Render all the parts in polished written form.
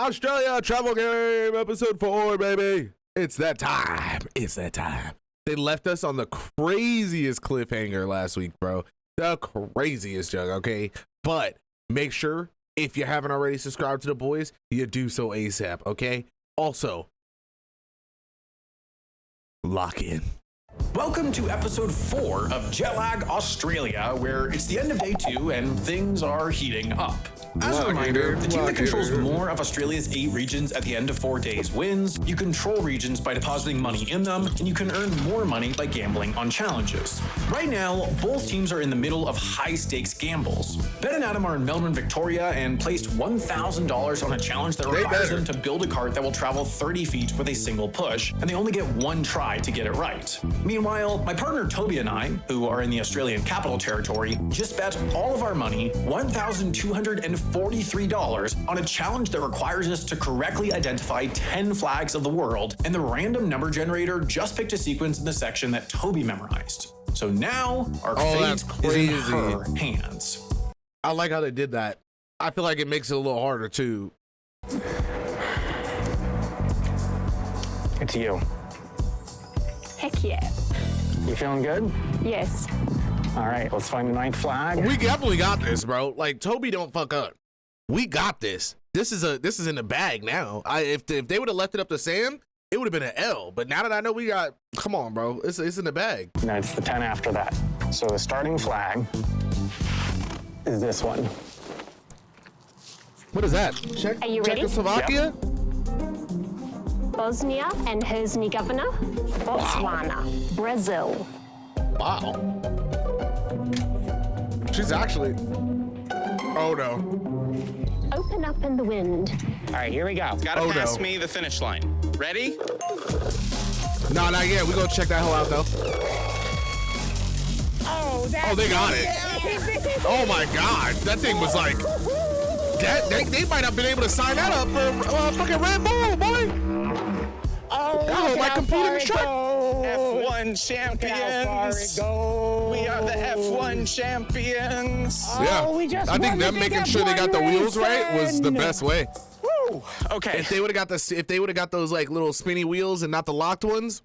Australia Travel Game, episode 4, baby. It's that time. It's that time. They left us on the craziest cliffhanger last week, bro. The craziest, Jug, okay? But make sure, if you haven't already subscribed to the boys, you do so ASAP, okay? Also, lock in. Welcome to episode 4 of Jetlag Australia, where it's the end of day 2 and things are heating up. As a reminder, the team that controls more of Australia's 8 regions at the end of 4 days wins. You control regions by depositing money in them, and you can earn more money by gambling on challenges. Right now, both teams are in the middle of high-stakes gambles. Ben and Adam are in Melbourne, Victoria, and placed $1,000 on a challenge that requires them to build a cart that will travel 30 feet with a single push, and they only get one try to get it right. Meanwhile, my partner Toby and I, who are in the Australian Capital Territory, just bet all of our money, $1,243, on a challenge that requires us to correctly identify 10 flags of the world, and the random number generator just picked a sequence in the section that Toby memorized. So now, our fate is in her hands. I like how they did that. I feel like it makes it a little harder, too. It's you. Heck yeah. You feeling good? Yes. All right, let's find the 9th flag. We definitely got this, bro. Like, Toby don't fuck up. We got this. This is in the bag now. If they would have left it up to Sam, it would have been an L. But now that I know we got, come on, bro, it's in the bag. No, it's the 10 after that. So the starting flag is this one. What is that? Are you ready? Czechoslovakia? Yep. Bosnia and Herzegovina, Botswana, Brazil. Wow. She's actually, oh no. Open up in the wind. All right, here we go. It's gotta pass me the finish line. Ready? No, not yet. We gonna check that hole out though. Oh, they got it. Oh my God, that thing was like, they might have been able to sign that up for fucking Red Bull, boy. Oh, that hole might compete in the truck. F1 champions. We are the F1 champions. Yeah, I think them making sure they got the wheels right was the best way. Woo. Okay. If they would have got those like little spinny wheels and not the locked ones,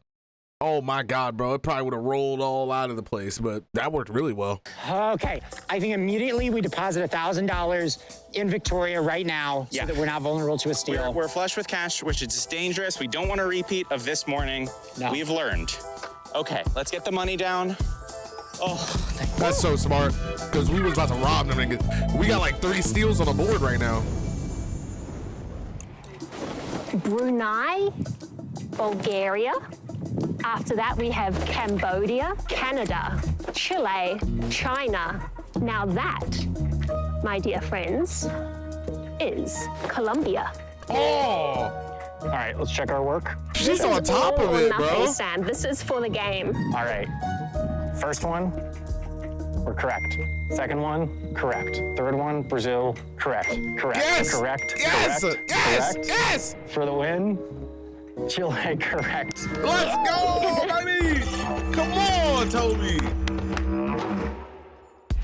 oh my God, bro, it probably would have rolled all out of the place. But that worked really well. Okay, I think immediately we deposit $1,000 in Victoria right now, so that we're not vulnerable to a steal. We're flush with cash, which is dangerous. We don't want a repeat of this morning. No. We've learned. Okay, let's get the money down. Oh, that's so smart, because we was about to rob them. And we got like 3 steals on the board right now. Brunei, Bulgaria. After that, we have Cambodia, Canada, Chile, China. Now that, my dear friends, is Colombia. Oh! All right, let's check our work. She's on top of it, bro. Nothing, Sam. This is for the game. All right. First one, we're correct. Second one, correct. Third one, Brazil, correct. Correct. Yes! Correct. Yes! Correct. Yes! Correct. Yes! For the win, Chile, correct. Let's go, baby! Come on, Toby!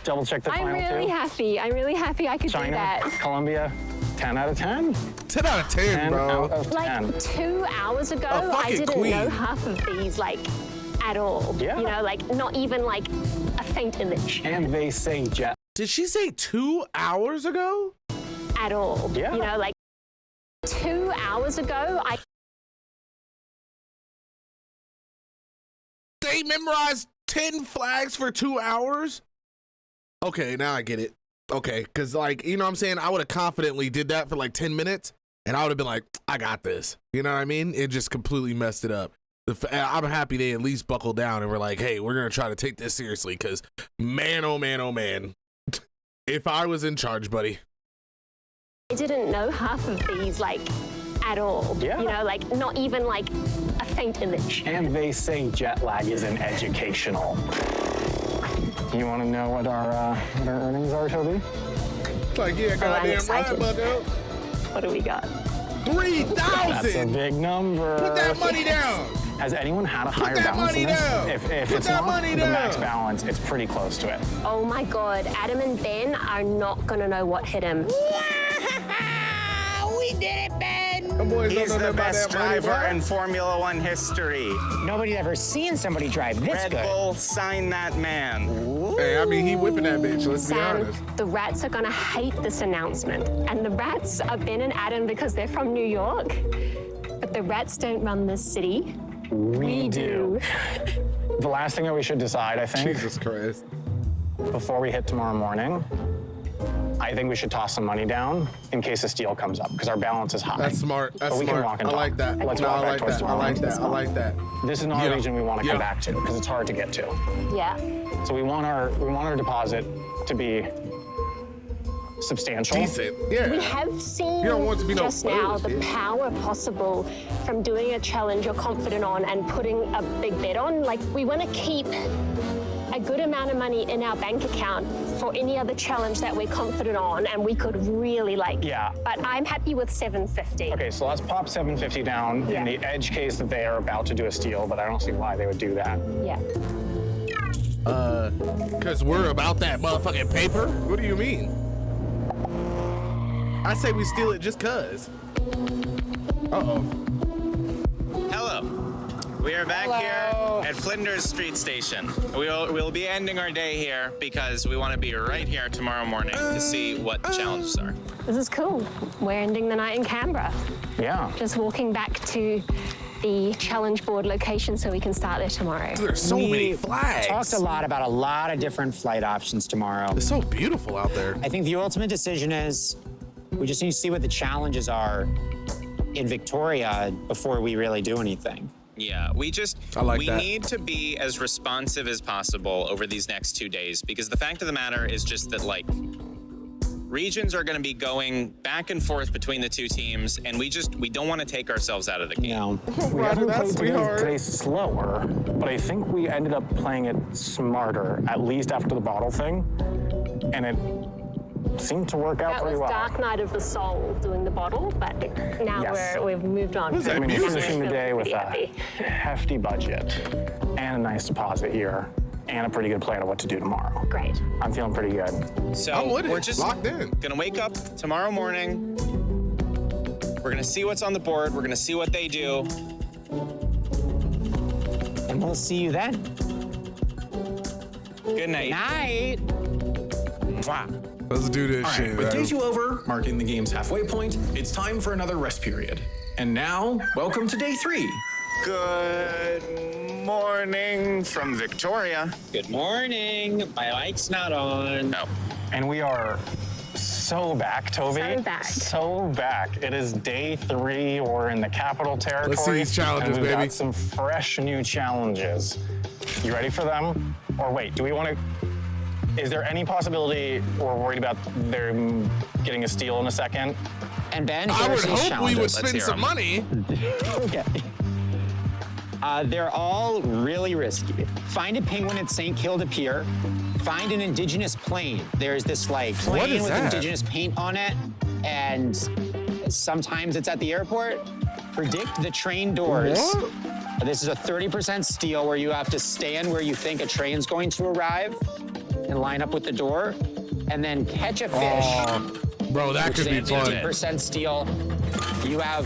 Double check the I'm final really two. happy. I'm really happy I could China, do that. Colombia, 10 out of 10. 10 out of 10, 10 bro. out of 10. Like 2 hours ago, A I fucking didn't queen. know half of these, like, at all. Yeah. You know, like, not even, like, a faint image. And they say jet. Did she say 2 hours ago? At all. Yeah. You know, like, 2 hours ago, They memorized 10 flags for 2 hours? Okay, now I get it. Okay, because, like, you know what I'm saying? I would have confidently did that for, like, 10 minutes, and I would have been like, I got this. You know what I mean? It just completely messed it up. I'm happy they at least buckled down and were like, hey, we're going to try to take this seriously, because, man, oh, man, oh, man. If I was in charge, buddy. I didn't know half of these, like, at all. Yeah. You know, like, not even, like, a faint image. And they say jet lag isn't educational. You want to know what our earnings are, Toby? Like, yeah, goddamn right, bucko. What do we got? 3,000! That's a big number. Put that money down! Has anyone had a higher balance money than this? down. If it's not the max balance, it's pretty close to it. Oh my God, Adam and Ben are not gonna know what hit him. We did it, it, Ben! Them boys He's don't know the about best that money, driver bro. in Formula One history. Nobody's ever seen somebody drive this Red good. Bull, sign that man. Hey, I mean, he whipping that bitch, let's be Sam, honest. the rats are gonna hate this announcement. And the rats are Ben and Adam because they're from New York. But the rats don't run this city. We do. The last thing that we should decide, I think, Jesus Christ. before we hit tomorrow morning, I think we should toss some money down in case a steal comes up, because our balance is high. That's smart. That's But we can smart. walk and I talk. like that. Let's No, walk I back like towards that. I tomorrow like morning. that. I like that. This is not Yeah. a region we want to Yeah. come back to because it's hard to get to. Yeah. So we want our deposit to be substantial. Decent. Yeah. We have seen You don't want to be no just now foolish, the yeah. power possible from doing a challenge you're confident on and putting a big bet on. Like, we want to keep a good amount of money in our bank account for any other challenge that we're confident on, and we could really Yeah. But I'm happy with 750. Okay, so let's pop 750 down Yeah. in the edge case that they are about to do a steal, but I don't see why they would do that. Yeah. Because we're about that motherfucking paper? What do you mean? I say we steal it just cuz. Uh-oh. Hello. We are back here at Flinders Street Station. We'll be ending our day here because we want to be right here tomorrow morning to see what the challenges are. This is cool. We're ending the night in Canberra. Yeah. Just walking back to the challenge board location so we can start there tomorrow. There's so many We flags. talked a lot about a lot of different flight options tomorrow. It's so beautiful out there. I think the ultimate decision is we just need to see what the challenges are in Victoria before we really do anything. Yeah, we like that. need to be as responsive as possible over these next 2 days because the fact of the matter is just that, like, regions are going to be going back and forth between the two teams, and we don't want to take ourselves out of the game. No. We Roger definitely that, played sweetheart. today slower, but I think we ended up playing it smarter, at least after the bottle thing, and it seemed to work out That pretty was well. Dark Night of the Soul doing the bottle, but now Yes. we've moved on. What is that I mean, music? finishing the day with Pretty a happy. hefty budget and a nice deposit here and a pretty good plan of what to do tomorrow. Great. I'm feeling pretty good. So I'm with it. we're just Locked in. gonna wake up tomorrow morning. We're gonna see what's on the board. We're gonna see what they do. And we'll see you then. Good night. Night. Mwah. Let's do this All shit. right, with day man. 2 over, marking the game's halfway point, it's time for another rest period. And now, welcome to day 3. Good morning from Victoria. Good morning. My mic's not on. No. And we are so back, Toby. So back. So back. It is day 3. We're in the capital territory. Let's see these challenges, and we've baby. got some fresh new challenges. You ready for them? Or wait, do we want to... Is there any possibility we're worried about them getting a steal in a second? And Ben, I here's would these hope we would challenges. spend hear some 'em. money. Okay. They're all really risky. Find a penguin at St. Kilda Pier. Find an indigenous plane. There's this like plane is with that? indigenous paint on it, and sometimes it's at the airport. Predict the train doors. What? This is a 30% steal where you have to stand where you think a train's going to arrive and line up with the door, and then catch a fish. Bro, that Which could be is a fun. 50% steal. You have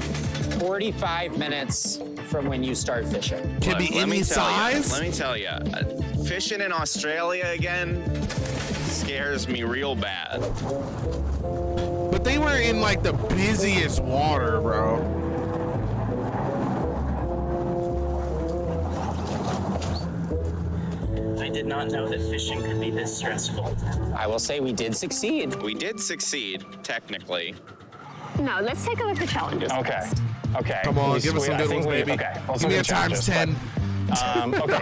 45 minutes from when you start fishing. Can be Look, let any me tell ya, size. let me tell you, fishing in Australia again scares me real bad. But they were in like the busiest water, bro. I did not know that fishing could be this stressful. I will say we did succeed. We did succeed, technically. No, let's take a look at challenges. Okay. Okay. Come on, We- give us we- some I good think ones, we- baby. Okay. Let's Give me look a at times challenges, 10. Okay,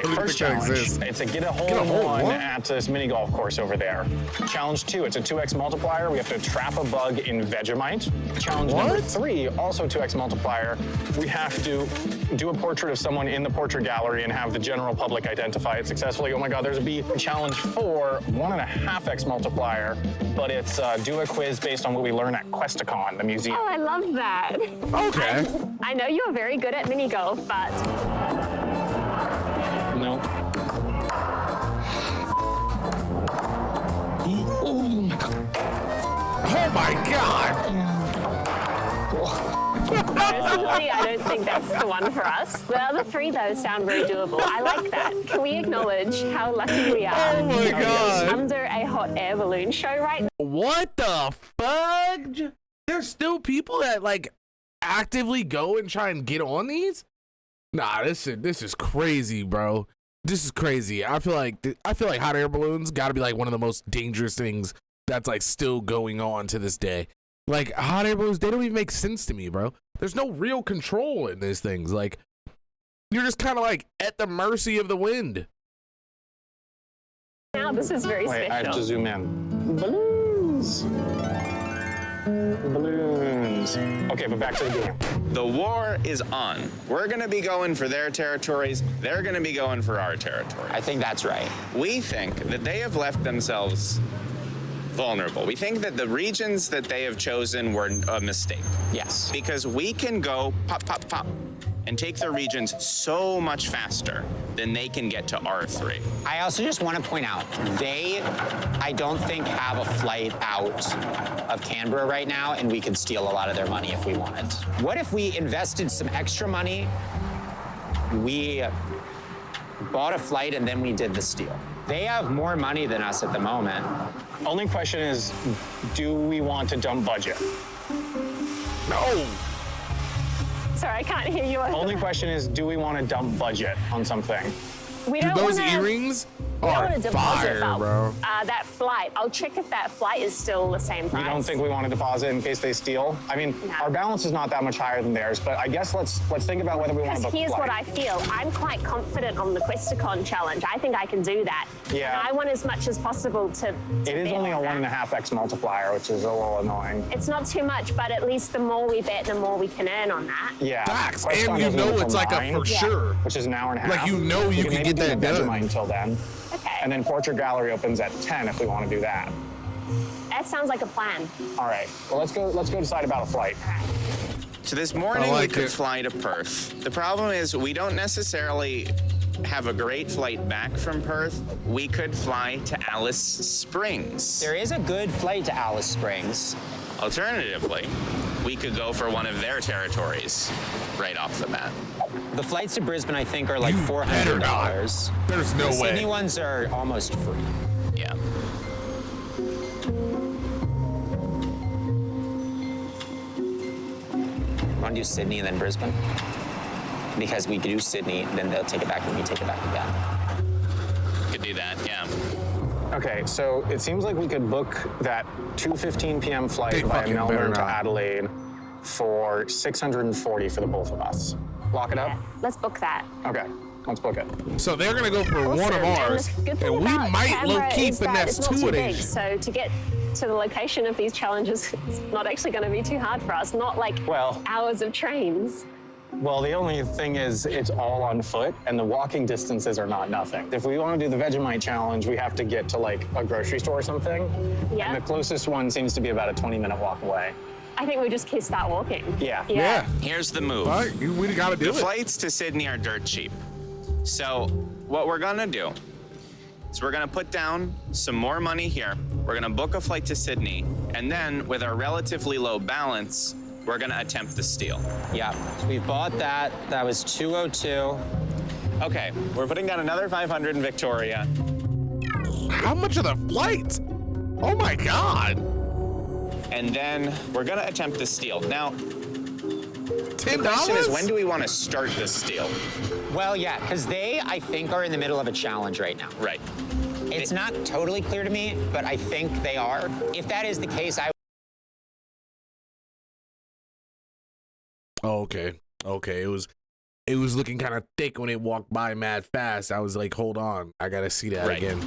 don't first think that challenge. exists. It's a get a hole Get a in hole, one what? at this mini golf course over there. Challenge 2, it's a 2x multiplier. We have to trap a bug in Vegemite. Challenge number What? 3, also 2x multiplier. We have to do a portrait of someone in the portrait gallery and have the general public identify it successfully. Oh my God, there's a B. Challenge 4, 1.5x multiplier, but it's do a quiz based on what we learn at Questacon, the museum. Oh, I love that. Okay. I know you're very good at mini golf, but No. Oh my God. Personally, I don't think that's the one for us. The other three, though, sound very doable. I like that. Can we acknowledge how lucky we are? Oh my God. Under a hot air balloon show right now. What the fudge? There's still people that like actively go and try and get on these? Nah, this is crazy, bro. This is crazy. I feel like hot air balloons got to be like one of the most dangerous things that's like still going on to this day. Like hot air balloons, they don't even make sense to me, bro. There's no real control in these things. Like you're just kind of like at the mercy of the wind. Now this is very Wait, special. I have to zoom in. Balloons. Balloons. Okay, but back to the game. The war is on. We're gonna be going for their territories. They're gonna be going for our territory. I think that's right. We think that they have left themselves vulnerable. We think that the regions that they have chosen were a mistake. Yes. Because we can go pop, pop, pop, and take their regions so much faster than they can get to R3. I also just want to point out, I don't think have a flight out of Canberra right now, and we could steal a lot of their money if we wanted. What if we invested some extra money, we bought a flight, and then we did the steal? They have more money than us at the moment. Only question is, do we want to dump budget? No. Sorry, I can't hear you. Only question is, do we want to dump budget on something? We Dude, don't those wanna, earrings we don't are wanna deposit fire, that, bro. That flight. I'll check if that flight is still the same price. You don't think we want to deposit in case they steal? I mean, No. our balance is not that much higher than theirs, but I guess let's think about whether we want to Because book a here's what flight. I feel. I'm quite confident on the Questacon challenge. I think I can do that. Yeah. And I want as much as possible to It is bet only a on that. 1.5x multiplier, which is a little annoying. It's not too much, but at least the more we bet, the more we can earn on that. Yeah. Facts. Questacon And you doesn't know open it's till like a 9, for sure. which is an hour and a half. Like, you know you We can maybe get that do the done. Vegemite until then. Okay. And then Portrait Gallery opens at 10 if we want to do that. That sounds like a plan. All right. Well, let's go decide about a flight. So this morning I like we could it. fly to Perth. The problem is we don't necessarily have a great flight back from Perth. We could fly to Alice Springs. There is a good flight to Alice Springs. Alternatively, we could go for one of their territories right off the bat. The flights to Brisbane, I think, are like You better not. $400. There's no The Sydney way. ones are almost free. Yeah. Want to do Sydney and then Brisbane? Because we do Sydney, then they'll take it back and we take it back again. Could do that, yeah. Okay, so it seems like we could book that 2:15 p.m. flight They via fucking better Melbourne to not. Adelaide for $640 for the both of us. Lock it up? Yeah. Let's book that. Okay, let's book it. So they're gonna go for one of Awesome. ours, And the good thing and we about might Canberra low key is that finesse it's not two too of big, these. so to get to the location of these challenges, it's not actually going to be too hard for us. Not like Well- hours of trains. Well, the only thing is it's all on foot and the walking distances are not nothing. If we want to do the Vegemite challenge, we have to get to like a grocery store or something. Yeah. And the closest one seems to be about a 20-minute walk away. I think we just start walking. Yeah. Yeah. Here's the move. All right, we gotta do The it. flights to Sydney are dirt cheap. So what we're gonna do is we're gonna put down some more money here. We're gonna book a flight to Sydney, and then with our relatively low balance, we're gonna attempt the steal. Yeah, so we bought that. That was 202. Okay, we're putting down another 500 in Victoria. How much are the flights? Oh my God. And then we're gonna attempt the steal. Now, $10? the question is, when do we wanna start the steal? Well, yeah, because they, I think, are in the middle of a challenge right now. Right. It's not totally clear to me, but I think they are. If that is the case, Oh, okay. Okay. It was looking kind of thick when it walked by mad fast. I was like, hold on, I gotta see that Right. again.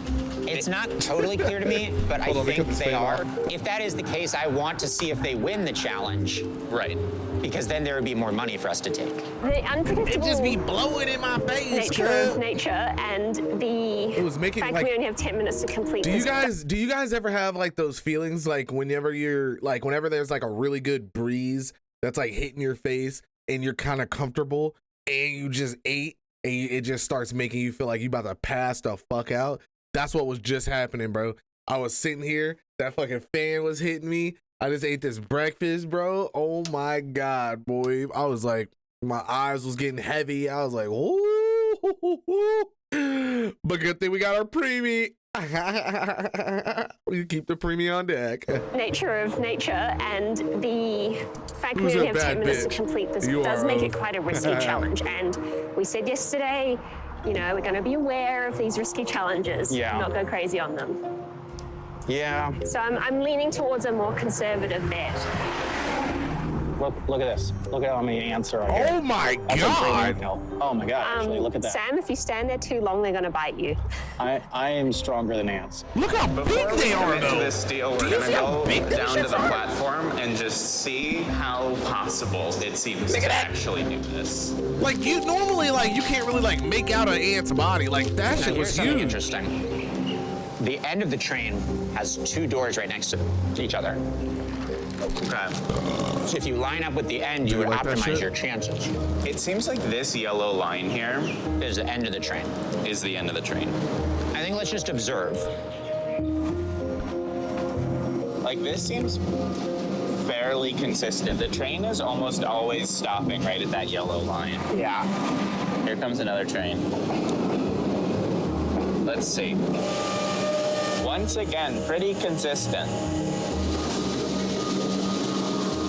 it's not totally clear to me, but I Hold on, let me think cut this they thing are. off. If that is the case, I want to see if they win the challenge, Right. because then there would be more money for us to take. The unpredictable blowing in my face. nature of nature and the was making, fact like- we only have 10 minutes to complete Do this. you guys ever have like those feelings like whenever there's like a really good breeze that's like hitting your face and you're kind of comfortable and you just ate and it just starts making you feel like you about to pass the fuck out? That's what was just happening, bro. I was sitting here, that fucking fan was hitting me, I just ate this breakfast, bro. Oh my God, boy. I was like, my eyes was getting heavy. I was like, ooh. But good thing we got our preemie. We keep the preemie on deck. Nature of nature and the fact we only have 10 minutes to complete this does make it quite a risky challenge. And we said yesterday, you know, we're going to be aware of these risky challenges, not go crazy on them. Yeah. So I'm leaning towards a more conservative bet. Look at this. Look at how many ants are here. Oh my God. Oh my God, actually, look at that. Sam, if you stand there too long, they're going to bite you. I am stronger than ants. Look how big they are, Into though. this deal, we're gonna go down to the platform and just see how possible it seems to actually do this. Like, you normally, like, you can't really, like, make out an ant's body. Like, that shit Here's was something huge. interesting. The end of the train has 2 doors right next to each other. Okay. So if you line up with the end, you would like that optimize shit? your chances. It seems like this yellow line here Is the end of the train. is the end of the train. I think let's just observe. Like, this seems fairly consistent. The train is almost always stopping right at that yellow line. Yeah. Here comes another train. Let's see. Once again, pretty consistent.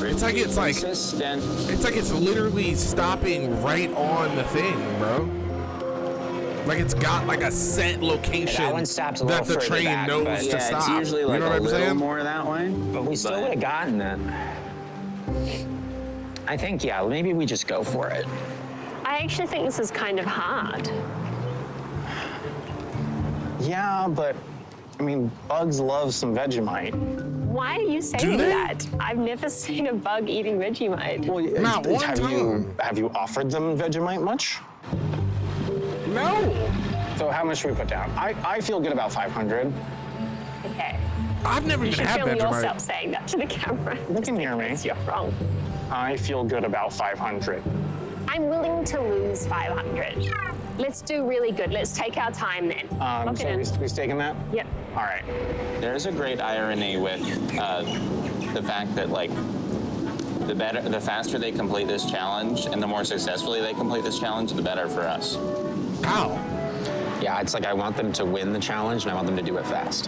It's like Consistent. it's like it's literally stopping right on the thing, bro. Like it's got like a set location That one stops a little that the further train back, knows but to Yeah, stop. it's usually like you know a what I'm little saying? more that way. But we still would have gotten it. I think, yeah, maybe we just go for it. I actually think this is kind of hard. Yeah, but I mean, bugs love some Vegemite. Why are you saying that? I've never seen a bug eating Vegemite. Well, Not one have you offered them Vegemite much? No. So how much should we put down? I feel good about 500. Okay. I've never You even should had film yourself Vegemite. saying that to the camera. You can hear me. You're wrong. I feel good about 500. I'm willing to lose 500. Let's do really good. Let's take our time then. Lock it in. So we staking that? Yep. All right. There's a great irony with the fact that, like, the faster they complete this challenge and the more successfully they complete this challenge, the better for us. How? Yeah, it's like I want them to win the challenge and I want them to do it fast.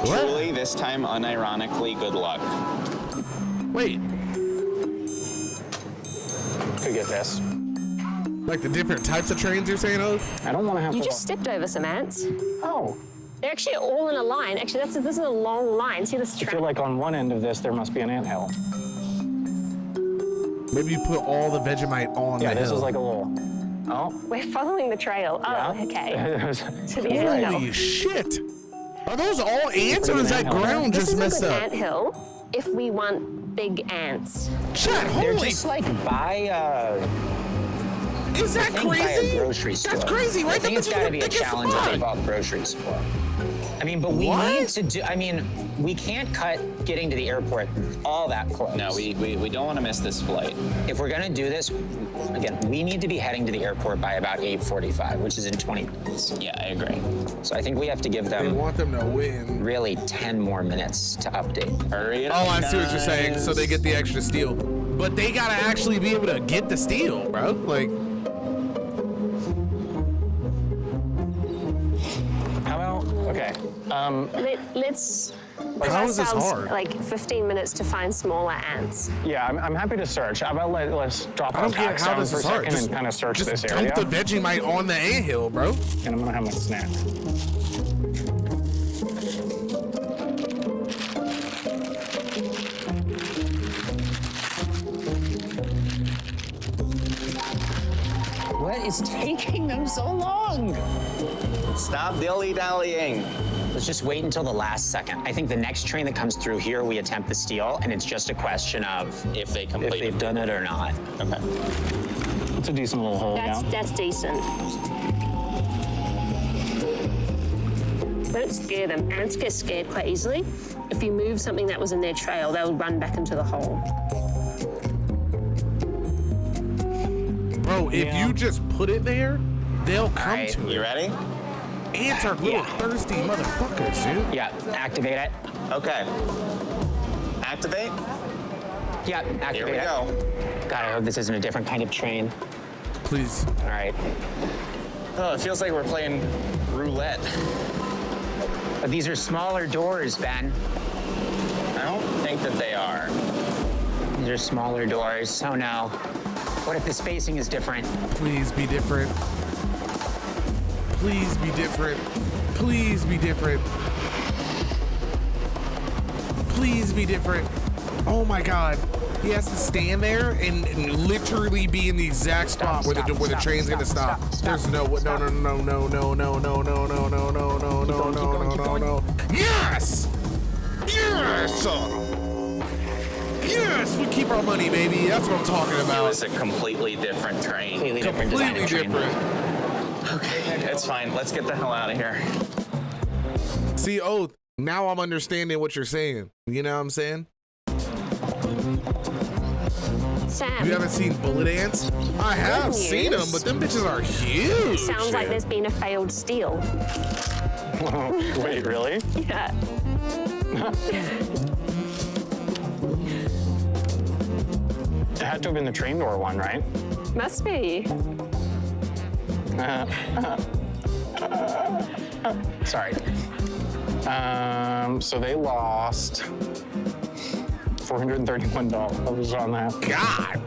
What? Truly, this time, unironically, good luck. Wait, Could get this. like the different types of trains you're saying, oh? I don't want to have You to. just stepped over some ants. Oh. They're actually all in a line. Actually, this is a long line. See this I feel track? like on one end of this, there must be an anthill. Maybe you put all the Vegemite on Yeah, the this hill. is like a little. Oh. We're following the trail. Oh, Yeah. okay. To the Right. end. Holy shit! Are those all ants or is that anthill. ground This just is a messed good up? anthill if we want big ants. Chat, They're holy, just like by is that by a crazy? grocery store. That's crazy, right? I think That it's bitch got to is be a thick as challenge that they fuck. bought groceries for. I mean, but we What? need to do. I mean, we can't cut getting to the airport all that close. No, we don't want to miss this flight. If we're gonna do this, again, we need to be heading to the airport by about 8:45, which is in 20 minutes. Yeah, I agree. So I think we have to give They them want them to win. really 10 more minutes to update. Hurry it up. Oh, I see what you're saying. guys. So they get the extra steal. But they gotta actually be able to get the steal, bro. Like, How about? Okay. Let's give How is this ourselves hard? like 15 minutes to find smaller ants. Yeah, I'm happy to search. How about let's drop I our don't get packs how down this for a is hard. second and kind of search just this dump area. the Vegemite on the anthill, bro. And I'm gonna have my snack. What is taking them so long? Stop dilly-dallying. Let's just wait until the last second. I think the next train that comes through here, we attempt the steal, and it's just a question of If they if complete they've it. done it or not. Okay. It's a decent little hole down. That's decent. Don't scare them. Ants get scared quite easily. If you move something that was in their trail, they'll run back into the hole. Bro, if Yeah. you just put it there, they'll come Alright, to it. You ready? ants are little thirsty motherfuckers, dude. Yeah, activate it. Okay. Activate. Yeah, activate Here we it. go. God, I hope this isn't a different kind of train. Please. All right. Oh, it feels like we're playing roulette. But these are smaller doors, Ben. I don't think that they are. These are smaller doors. Oh no. What if the spacing is different? Please be different. Please be different. Please be different. Please be different. Oh my God. He has to stand there and literally be in the exact spot where the train's gonna stop. There's no no. Yes! Yes! Yes! We keep our money, baby. That's what I'm talking It about. was a completely different train. Completely different. Okay, it's fine. Let's get the hell out of here. See, Oath, now I'm understanding what you're saying. You know what I'm saying? Sam. You haven't seen bullet ants? I have seen them, but them bitches are huge. Sounds like there's been a failed steal. Wait, really? Yeah. It had to have been the train door one, right? Must be. Sorry. So they lost $431 on that. God.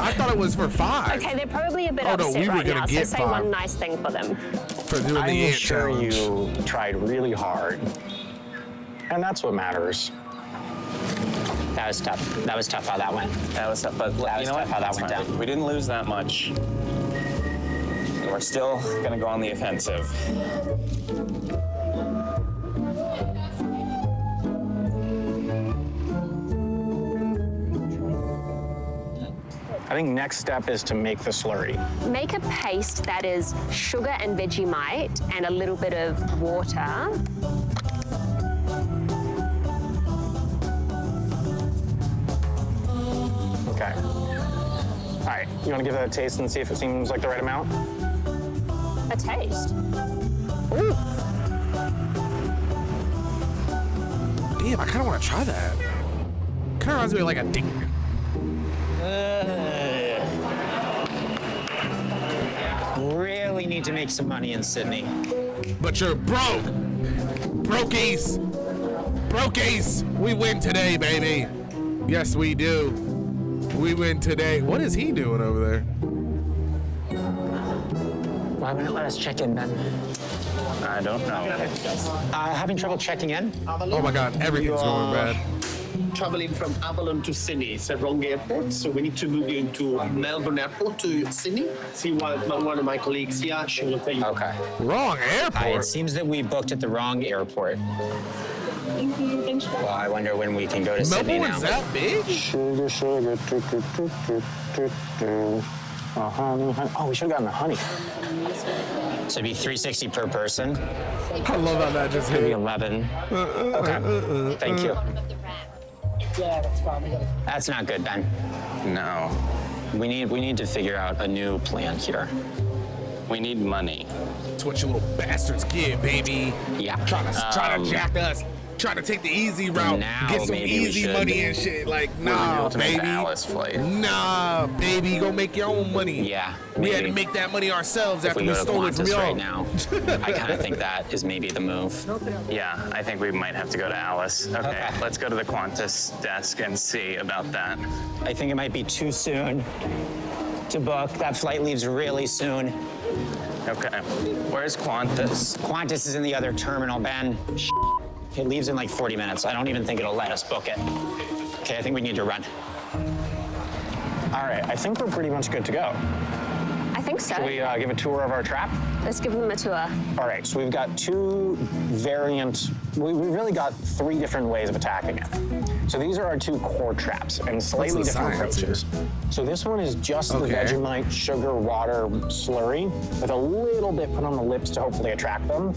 I thought it was for 5. Okay, they're probably a bit Oh, no, upset we were right gonna now, so get say 5. one nice thing for them. For doing the I'm ant sure challenge. you tried really hard. And that's what matters. That was tough. That was tough how that went. That was tough, but That you was know what? tough how that It's went fine. down. We didn't lose that much. And we're still gonna go on the offensive. I think next step is to make the slurry. Make a paste that is sugar and Vegemite and a little bit of water. Okay. All right, you want to give that a taste and see if it seems like the right amount? A taste. Ooh. Damn, I kind of want to try that. Kind of reminds me of like a dick. Really need to make some money in Sydney. But you're broke. Brokies. Brokies. We win today, baby. Yes, we do. We win today. What is he doing over there? Why wouldn't it let us check in, Ben? I don't know. Having trouble checking in? Oh my God, everything's going bad. Traveling from Avalon to Sydney. It's a wrong airport, so we need to move you into Melbourne Airport to Sydney. See one of my colleagues here. She will tell you. Okay. Wrong It airport. seems that we booked at the wrong airport. Well, I wonder when we can go to Sydney now. Melbourne's that big? Sugar, sugar, honey. Oh, we should have gotten the honey. So it'd be $360 per person. I love how that just Maybe hit. 11. Okay. Thank you. That's not good, Ben. No. We need to figure out a new plan here. We need money. That's what you little bastards get, baby. Yeah. Trying to jack us. Trying to take the easy route. Now Get some maybe we easy should. money and shit. Like, We nah, were able to make baby. the Alice flight. Nah, baby. Go make your own money. Yeah. We had to maybe. make that money ourselves If after we we go to stole it from Qantas y'all. right now, I kind of think that is maybe the move. Yeah, I think we might have to go to Alice. Okay, Okay. let's go to the Qantas desk and see about that. I think it might be too soon to book. That flight leaves really soon. Okay, where's Qantas? Qantas is in the other terminal, Ben. It leaves in like 40 minutes. I don't even think it'll let us book it. Okay, I think we need to run. All right, I think we're pretty much good to go. I think so. Should we give a tour of our trap? Let's give them a tour. All right, so we've got two variant, we've really got 3 different ways of attacking it. So these are our 2 core traps and slightly the different science approaches. So this one is just the Okay. Vegemite sugar water slurry with a little bit put on the lips to hopefully attract them.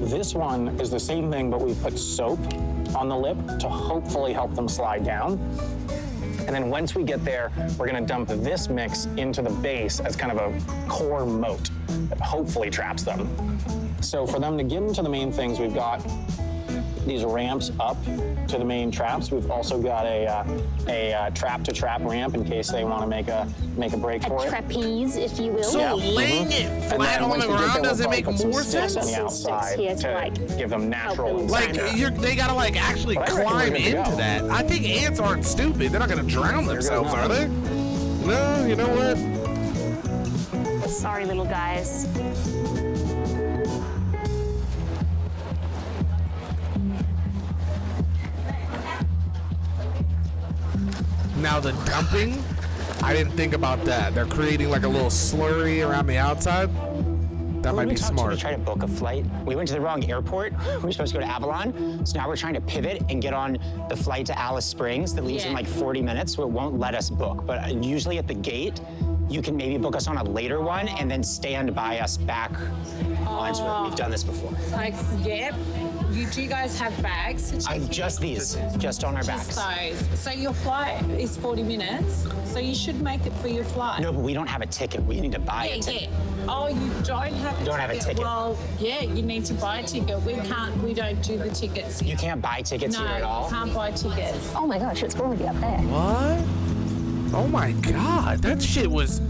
This one is the same thing, but we put soap on the lip to hopefully help them slide down. And then once we get there, we're gonna dump this mix into the base as kind of a core moat that hopefully traps them. So for them to get into the main things, we've got these ramps up to the main traps. We've also got a trap-to-trap ramp in case they want to make a break for A it. trapeze, if you will. So laying it flat on the ground doesn't make more sense? On the outside Here to, to like, give them natural. them. Like, they gotta, like, actually But I reckon we're climb good to into go. that. I think ants aren't stupid. They're not gonna drown themselves, are they? No, you know what? Sorry, little guys. Now the dumping, I didn't think about that. They're creating like a little slurry around the outside. That might be smart. We tried to book a flight. We went to the wrong airport. We were supposed to go to Avalon. So now we're trying to pivot and get on the flight to Alice Springs that leaves in like 40 minutes, so it won't let us book. But usually at the gate, you can maybe book us on a later one and then stand by us back onto it. We've done this before. Like, yep. Do you guys have bags? Just these, just on our backs. So your flight is 40 minutes, so you should make it for your flight. No, but we don't have a ticket. We need to buy a ticket. Oh, you don't have a Don't have a ticket. Well, yeah, you need to buy a ticket. We don't do the tickets. You can't buy tickets No, here at all? you can't buy tickets. Oh my gosh, it's already up there. What? Oh my God, that shit was,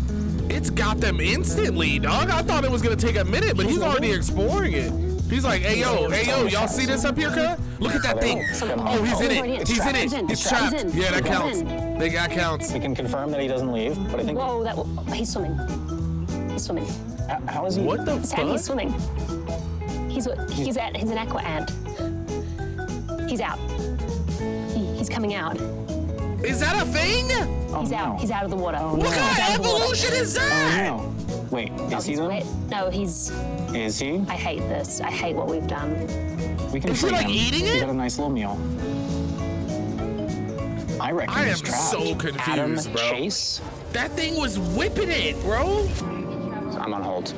it's got them instantly, dog. I thought it was gonna take a minute, but he's already exploring it. He's like, hey yo, y'all see this up here, cuz? Look at that thing. Oh, he's in it. He's in it. He's trapped. Yeah, that counts. That counts. We can confirm that he doesn't leave, but I think. Whoa, he's swimming. He's swimming. How is he? What the He's fuck? swimming. He's an aqua ant. He's out. He's coming out. Is that a thing? He's out. He's out of the water. What kind of evolution is that? Oh no. Wait, is he though? No, he's. Is he? I hate this. I hate what we've done. We can Is he, free like, him. eating We it? got a nice little meal. I reckon I am he's trapped. so confused, Adam bro. Chase? That thing was whipping it, bro. I'm on hold.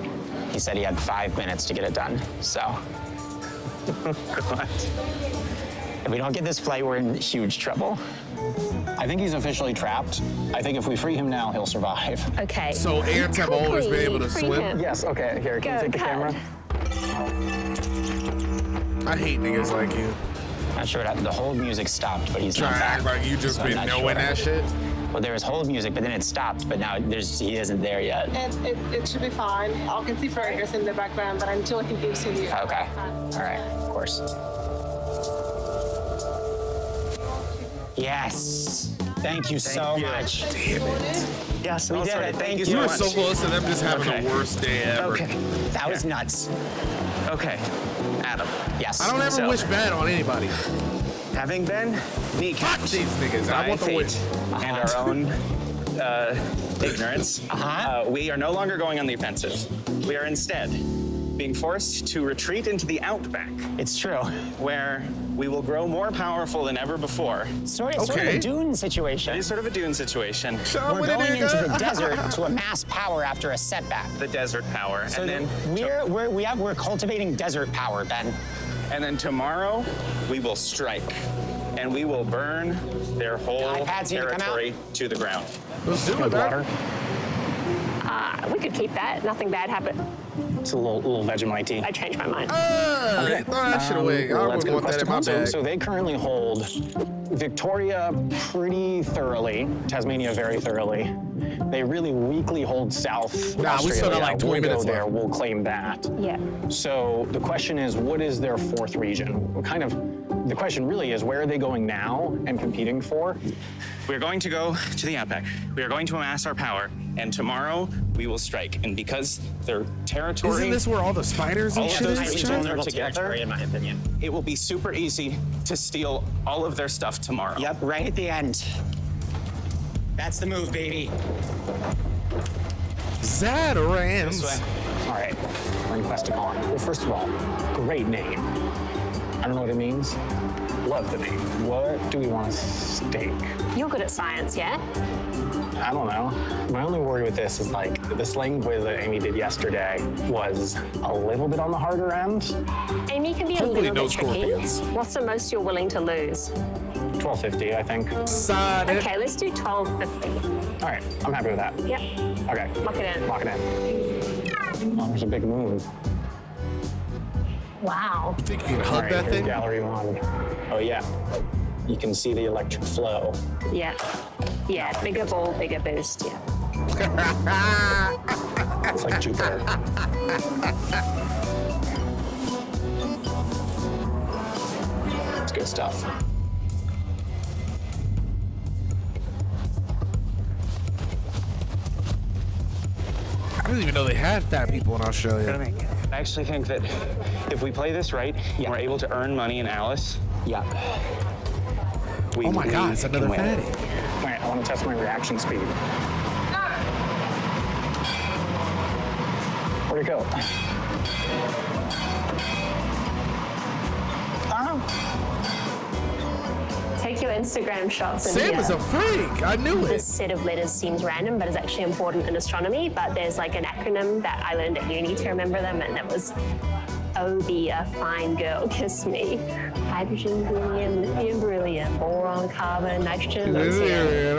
He said he had 5 minutes to get it done, so. If we don't get this flight, we're in huge trouble. I think he's officially trapped. I think if we free him now, he'll survive. Okay. So ants have always been able to Free swim? him. Yes, okay, here, can you Go, take the cut. camera? I hate niggas like you. Not sure what happened. The hold music stopped, but he's Trying not to back. act like you just So I'm been not knowing sure. that shit. Well, there was hold music, but then it stopped, but now he isn't there yet. It should be fine. I can see progress in the background, but until he gives you. Okay, all right, of course. Yes, thank you so much. Damn it. Yes, we did it. Thank you You so were much. so close to them just having the worst day ever. Okay, that was nuts. Okay, Adam. Yes. I don't ever So- wish bad on anybody. Having been Fuck kneecapped these niggas. I by want the fate wish. and our own ignorance, we are no longer going on the offensive. We are instead being forced to retreat into the outback, It's true. where we will grow more powerful than ever before. Sort of Okay. a Dune situation. It is sort of a Dune situation. Show We're with it, going into nigga. the desert to amass power after a setback. The desert power. So and then we're cultivating desert power, Ben. and then tomorrow we will strike. And we will burn their whole iPads need to come out? territory to the ground. Let's do it, Good man. water. We could keep that. Nothing bad happened. It's a little Vegemite tea. I changed my mind. Throw that shit away. I Let's wouldn't get want that in my so, bag. so they currently hold Victoria pretty thoroughly, Tasmania very thoroughly. They really weakly hold South Nah, we Australia. still got like 20 we'll minutes go there, left. we'll claim that. Yeah. So the question is, what is their fourth region? The question really is, where are they going now and competing for? We're going to go to the outback. We are going to amass our power, and tomorrow we will strike. And because their territory, Isn't this where all the spiders and all of shit those is? regions Chad? are together, territory, in my opinion. it will be super easy to steal all of their stuff tomorrow. Yep, right at the end. That's the move, baby. Zatarans. This way. All right, request to call. Well, first of all, great name. I don't know what it means. Love the name. What do we want to stake? You're good at science, yeah? I don't know. My only worry with this is like the slang quiz that Amy did yesterday was a little bit on the harder end. Amy can be Hopefully a no little bit tricky. scorpions. What's the most you're willing to lose? 1250, I think. Sign it. Okay, let's do 1250. All right, I'm happy with that. Yep. Okay. Lock it in. Lock it in. Oh, there's a big move. Wow. Think you can hug All right, that here's thing? gallery 1. Oh, yeah. You can see the electric flow. Yeah. Yeah, bigger ball, bigger boost, yeah. It's like Jupiter. It's good stuff. I didn't even know they had fat people in Australia. I actually think that if we play this right, and we're able to earn money in Alice. Yeah. We, Oh my God, it's another fatty. All right, I want to test my reaction speed. Where'd it go? Take your Instagram shots. And Sam is a freak. I knew This it. set of letters seems random, but is actually important in astronomy. But there's like an acronym that I learned at uni to remember them, and it was "Oh, be a fine girl, kiss me." Hydrogen, helium, lithium, beryllium, boron, carbon, nitrogen, lithium,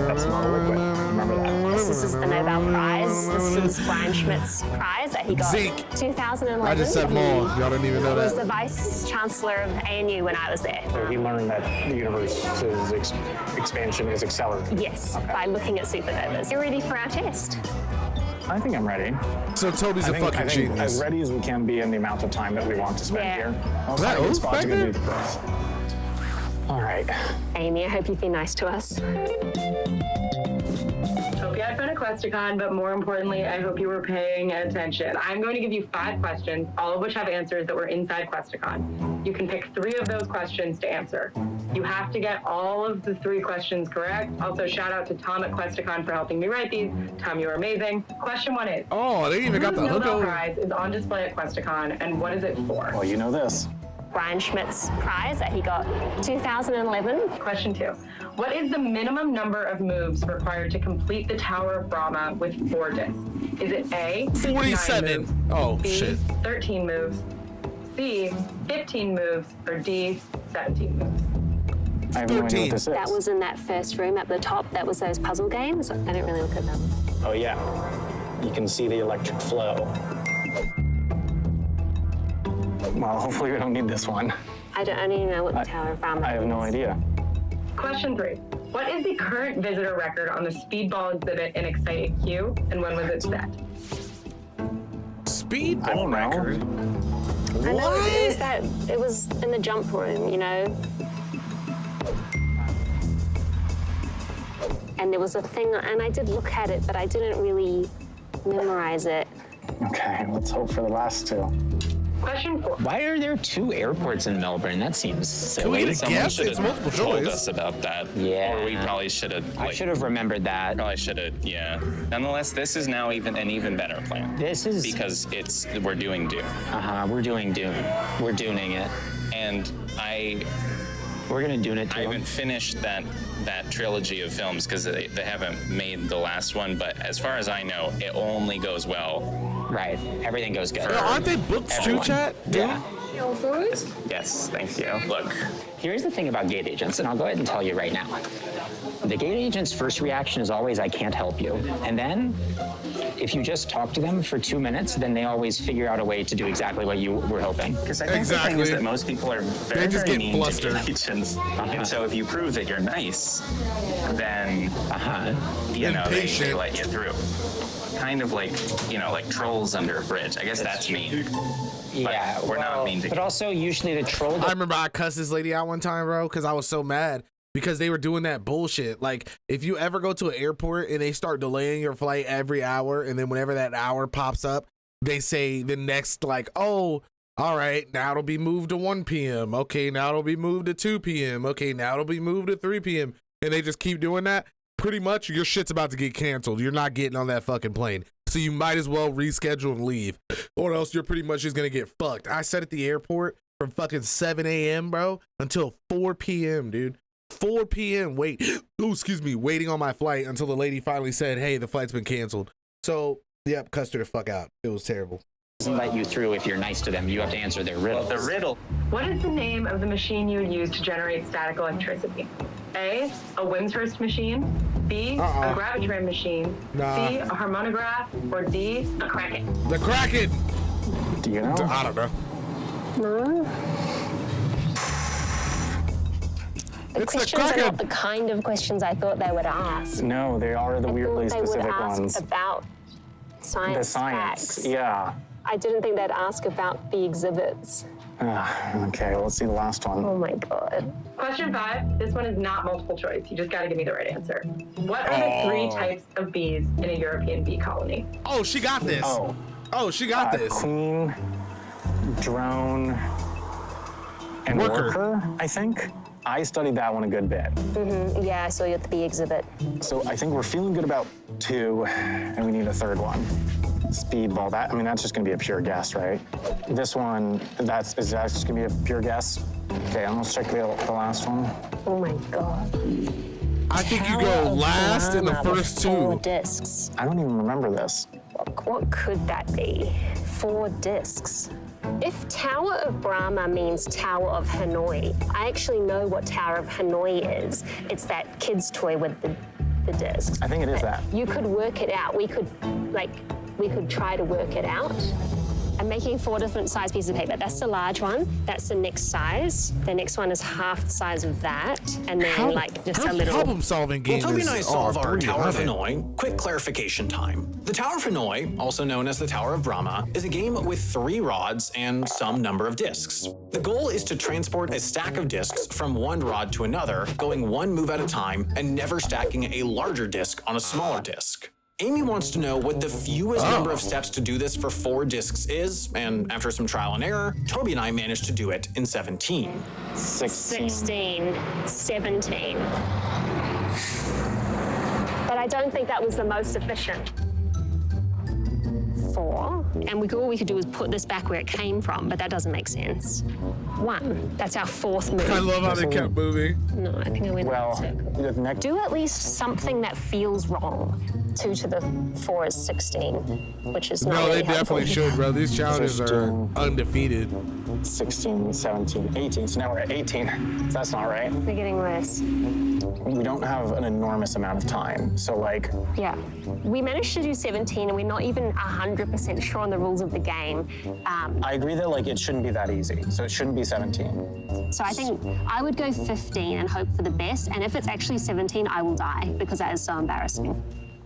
That's not a liquid. Remember that. This is the Nobel Prize. This is Brian Schmidt's prize that he got Zeke. 2011. I just said more. Y'all didn't even know He was the that. vice chancellor of ANU when I was there. So he learned that the universe's expansion is accelerating. Yes, by looking at supernovas. You ready for our test? I think I'm ready. So Toby's I a think fucking as genius. ready as we can be in the amount of time that we want to spend Yeah. here. Was that Good Oath spot to back go there? do the press. All right. Amy, I hope you've been nice to us. Hope you had fun at Questacon, but more importantly, I hope you were paying attention. I'm going to give you 5 questions, all of which have answers that were inside Questacon. You can pick 3 of those questions to answer. You have to get all of the 3 questions correct. Also, shout out to Tom at Questacon for helping me write these. Tom, you are amazing. Question 1 is, Oh, they even got the whose hook Nobel over. Prize is on display at Questacon, and what is it for? Well, you know this. Brian Schmidt's prize that he got 2011. Question 2. What is the minimum number of moves required to complete the Tower of Brahma with 4 discs? Is it A, 47. 9 moves, Oh, B, shit. 13 moves, C, 15 moves, or D, 17 moves? I have no idea 13. what this is. That was in that first room at the top. That was those puzzle games. I didn't really look at them. Oh, yeah. You can see the electric flow. Well, hopefully we don't need this one. I don't even know what the Tower of Brahma I have no is. idea. Question 3. What is the current visitor record on the speedball exhibit in Excite Q, and when was it set? Speedball record. I know it was that. It was in the jump room, you know. And there was a thing, and I did look at it, but I didn't really memorize it. Okay, let's hope for the last 2. Question 4. Why are there 2 airports in Melbourne? That seems Can we silly. get a Someone guess? should It's have multiple told choice. us about that. Yeah. Or we probably should have. I should have remembered that. Probably should have. Yeah. Nonetheless, this is now an even better plan. This is because we're doing Dune, we're doing Dune. We're Duning it. and We're gonna Dune it too. I haven't finished that trilogy of films because they haven't made the last one. But as far as I know, it only goes well. Right. Everything goes good. Yo, aren't they books too, Everyone. chat? Dude? Yeah. Yes, thank you. Look, Here's the thing about gate agents, and I'll go ahead and tell you right now. The gate agent's first reaction is always, I can't help you. And then, if you just talk to them for 2 minutes, then they always figure out a way to do exactly what you were hoping. because I think the thing is that most people are very, just very get mean flustered. to gate agents. And so if you prove that you're nice, then you know they Impatient. let you through. Kind of like like trolls under a bridge. I guess that's mean. Yeah, we're not mean to. But also, usually the troll. I remember I cussed this lady out one time, bro, because I was so mad because they were doing that bullshit. Like, if you ever go to an airport and they start delaying your flight every hour, and then whenever that hour pops up, they say the next, like, oh, all right, now it'll be moved to 1 p.m. Okay, now it'll be moved to 2 p.m. Okay, now it'll be moved to 3 p.m. And they just keep doing that. Pretty much your shit's about to get canceled. You're not getting on that fucking plane. So you might as well reschedule and leave, or else you're pretty much just gonna get fucked. I sat at the airport from fucking 7 a.m., bro, until 4 p.m., dude. 4 p.m. Waiting on my flight until the lady finally said, hey, the flight's been canceled. So, yep, cussed her the fuck out. It was terrible. doesn't let you through if you're nice to them. You have to answer their riddle. The riddle. What is the name of the machine you would use to generate static electricity? A, a Wimshurst machine, B, a gravitron machine, C, a harmonograph, or D, a Kraken? The Kraken. Do you know? I don't know. No. The It's the questions are Kraken. not the kind of questions I thought they would ask. No, they are the weirdly they would specific ask ones. about science The science, facts. yeah. I didn't think they'd ask about the exhibits. Okay, well, let's see the last one. Oh my God. Question 5, this one is not multiple choice. You just gotta give me the right answer. What are the 3 types of bees in a European bee colony? Oh, she got this. Oh, she got this. Queen, drone, and worker, I think. I studied that one a good bit. Yeah, I saw you at the bee exhibit. So I think we're feeling good about 2, and we need a 3rd one. Speedball, that's just gonna be a pure guess, right? This one, is that just gonna be a pure guess? Okay, let's check the last one. Oh my God. I think you go last in the first 4 2. discs. I don't even remember this. What could that be? 4 discs. If Tower of Brahma means Tower of Hanoi, I actually know what Tower of Hanoi is. It's that kid's toy with the discs. I think it is that. You could work it out. We could try to work it out. I'm making 4 different size pieces of paper. That's the large one. That's the next size. The next one is half the size of that. And then just a little problem-solving game. While Toby and I solve our pretty Tower of hard. Hanoi, quick clarification time. The Tower of Hanoi, also known as the Tower of Brahma, is a game with 3 rods and some number of discs. The goal is to transport a stack of discs from one rod to another, going one move at a time and never stacking a larger disc on a smaller disc. Amy wants to know what the fewest number of steps to do this for 4 discs is, and after some trial and error, Toby and I managed to do it in 17. 16, 17. But I don't think that was the most efficient. 4. And all we could do is put this back where it came from, but that doesn't make sense. 1. That's our 4th move. I love how they kept moving. No, I think I went Well, the next. do at least something that feels wrong. 2 to the 4 is 16, which is not No, really they definitely helpful. should, bro. These challenges are 15. undefeated. 16, 17, 18. So now we're at 18. So that's not right. They're getting worse. We don't have an enormous amount of time. So Yeah. We managed to do 17, and we're not even 100% sure on the rules of the game. I agree that it shouldn't be that easy. So it shouldn't be 17. So I think I would go 15 and hope for the best. And if it's actually 17, I will die because that is so embarrassing.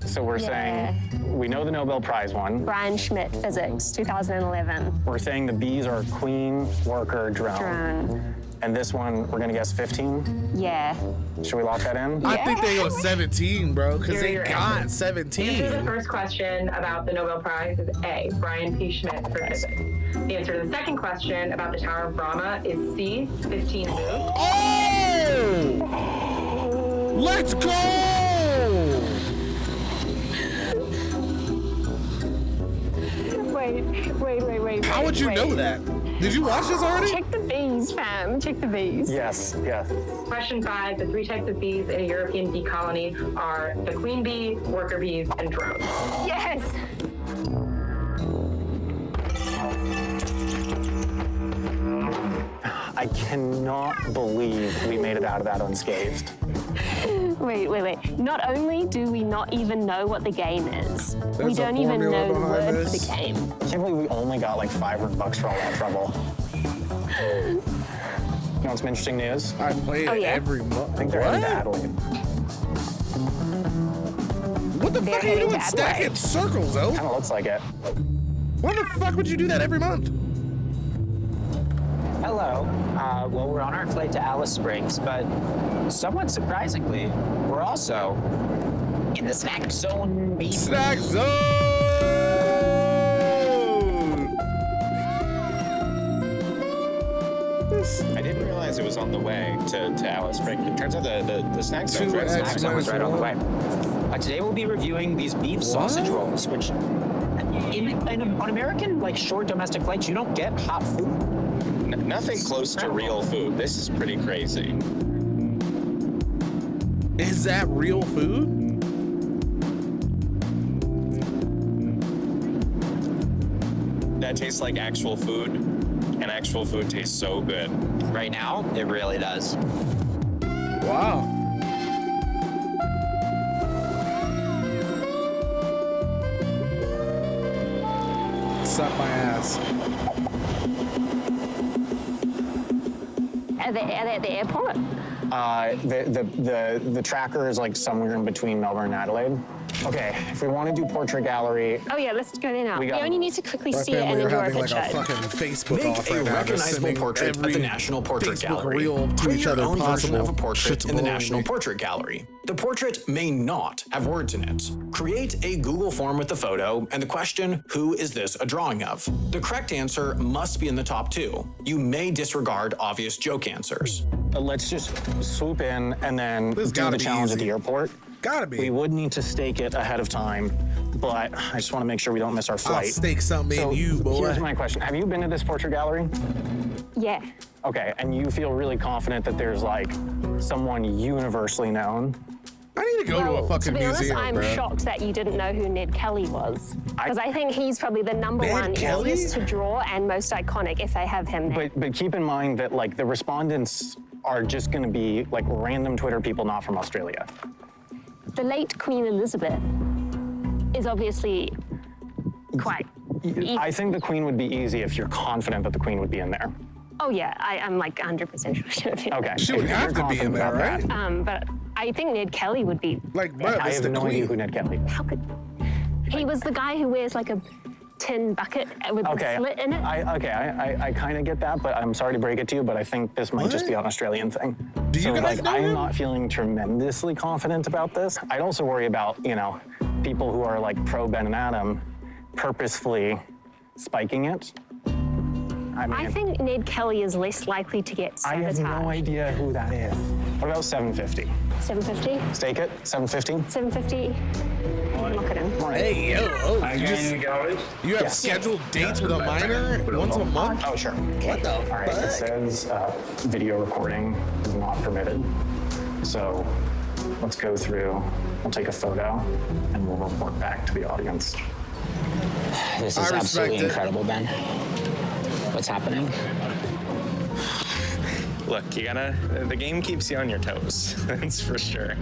So we're saying we know the Nobel Prize one. Brian Schmidt, physics, 2011. We're saying the bees are queen, worker, drone. Drone. And this one, we're gonna guess 15. Yeah. Should we lock that in? I think they go 17, bro, because Here are they your got answers. 17. The answer to the first question about the Nobel Prize is A, Brian P. Schmidt for physics. The answer to the second question about the Tower of Brahma is C, 15 moves. Oh! Let's go! Wait. How would you know that? Did you watch this already? Check the bees, fam. Check the bees. Yes. Question 5, the 3 types of bees in a European bee colony are the queen bee, worker bees, and drones. Yes. I cannot believe we made it out of that unscathed. Wait. Not only do we not even know what the game is, we There's a don't even formula know the behind word for this. the game. I can't believe we only got $500 for all that trouble. You want some interesting news? I play it every month. I think they're heading to Adelaide. What the fuck are you heading doing to stacking Adelaide. circles, though? Kind of looks like it. Why the fuck would you do that every month? Hello. Well, we're on our flight to Alice Springs, but somewhat surprisingly, we're also in the snack zone. Baby. Snack zone! I didn't realize it was on the way to Alice Springs. It turns out the snack zone's right. Snack zone was right on the way. Today we'll be reviewing these beef sausage rolls, which on American short domestic flights you don't get hot food. Nothing close to real food. This is pretty crazy. Is that real food? That tastes like actual food, and actual food tastes so good. Right now, it really does. Wow. Suck my ass. Are they at the airport? The tracker is like somewhere in between Melbourne and Adelaide. Okay, if we want to do portrait gallery, Oh yeah, let's go there now. We got- only need to quickly My see it and family are then draw a having like picture. a fucking Facebook Make off a right now. They're recognizable sending portrait at every the National Portrait Facebook Gallery. reel to Create each your other own version possible. of a portrait Shit's in the blowing National me. Portrait Gallery. The portrait may not have words in it. Create a Google form with the photo and the question, who is this a drawing of? The correct answer must be in the top 2. You may disregard obvious joke answers. let's just swoop in and then This do gotta the be challenge at easy. the airport. Gotta be. We would need to stake it ahead of time, but I just want to make sure we don't miss our I'll flight. stake something So in you, boy. here's my question. Have you been to this portrait gallery? Yeah. Okay, and you feel really confident that there's like someone universally known? I need to go to a fucking To be honest, museum, I'm bro. shocked that you didn't know who Ned Kelly was. Because I think he's probably the number Ned one Kelly? easiest to draw and most iconic if they have him there. But keep in mind that like the respondents are just going to be like random Twitter people not from Australia. The late Queen Elizabeth is obviously quite. I think the Queen would be easy if you're confident that the Queen would be in there. Oh yeah, I'm like 100% sure she would be. Okay. She would If have you're to be confident in there, about right? that. But I think Ned Kelly would be. Like, bro, I it's have the no idea who queen. Ned Kelly is. How could? He was the guy who wears like a tin bucket with Okay, a slit in it. I kind of get that, but I'm sorry to break it to you, but I think this might just be an Australian thing. Do you so guys like, know I'm him? not feeling tremendously confident about this. I'd also worry about, people who are like pro Ben and Adam purposefully spiking it. I think Ned Kelly is less likely to get I have sabotaged. no idea who that is. What about 750? 750? Stake it? 750? 750? Look at him. Hey, you have scheduled dates with a minor once a month? Oh, sure. What the All right, it fuck? says video recording is not permitted. So let's go through, we'll take a photo, and we'll report back to the audience. This I is respect absolutely it. incredible, Ben. What's happening? Look, the game keeps you on your toes. That's for sure.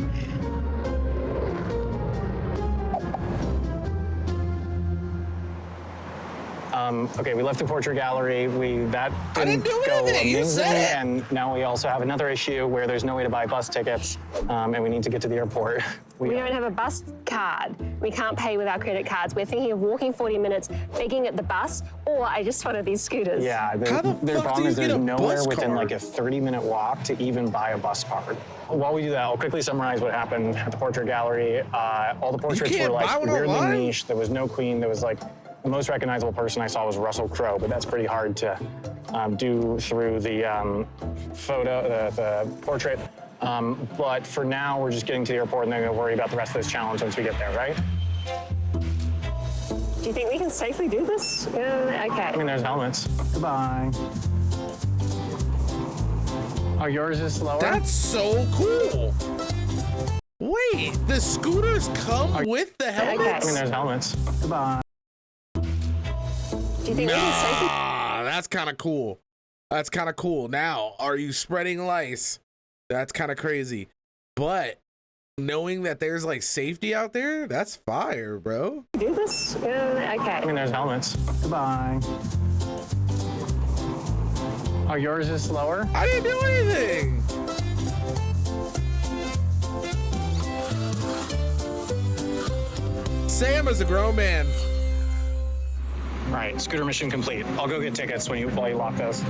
Okay, we left the portrait gallery. That didn't do go anything, you amazing, said it. and now we also have another issue where there's no way to buy bus tickets, and we need to get to the airport. We don't have a bus card. We can't pay with our credit cards. We're thinking of walking 40 minutes, begging at the bus, or I just spotted these scooters. Yeah, How the their fuck problem do is you there's get a nowhere bus within card? like a 30-minute walk to even buy a bus card. While we do that, I'll quickly summarize what happened at the portrait gallery. All the portraits can't were buy like one weirdly online? niche. There was no queen. There was like the most recognizable person I saw was Russell Crowe, but that's pretty hard to do through the photo, the portrait. But for now, we're just getting to the airport and then we'll worry about the rest of this challenge once we get there, right? Do you think we can safely do this? I Okay. mean, there's helmets. Goodbye. Oh, yours is slower? That's so cool. Wait, the scooters come with the I helmets? mean, there's helmets. Goodbye. Do you think we can safely? Nah, that's kind of cool. That's kind of cool. Now, are you spreading lice? That's kind of crazy. But knowing that there's like safety out there, that's fire, bro. Do this? I Okay. mean, there's helmets. Goodbye. Oh, yours is slower? I didn't do anything. Sam is a grown man. All right, scooter mission complete. I'll go get tickets while you lock those.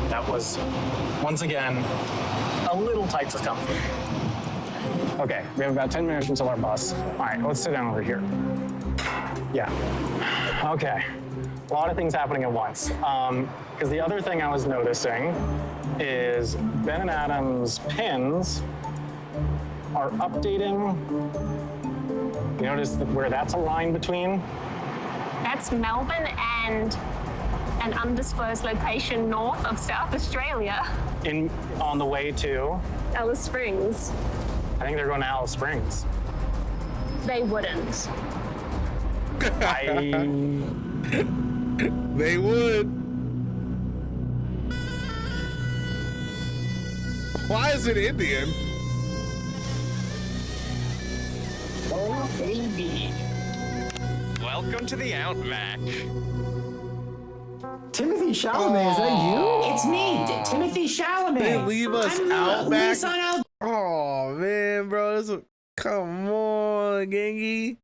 That was, once again, a little tight for comfort. Okay, we have about 10 minutes until our bus. All right, let's sit down over here. Yeah. Okay. A lot of things happening at once. Because the other thing I was noticing is Ben and Adam's pins are updating. You notice where that's a line between? That's Melbourne and an undisclosed location north of South Australia, On the way to, Alice Springs. I think they're going to Alice Springs. They wouldn't. They would. Why is it Indian? Oh, baby. Welcome to the Outback. Timothy Chalamet, is that you? It's me, Timothy Chalamet. They leave us I'm out back. Lisa on Out- Oh man, bro, come on, Gangy.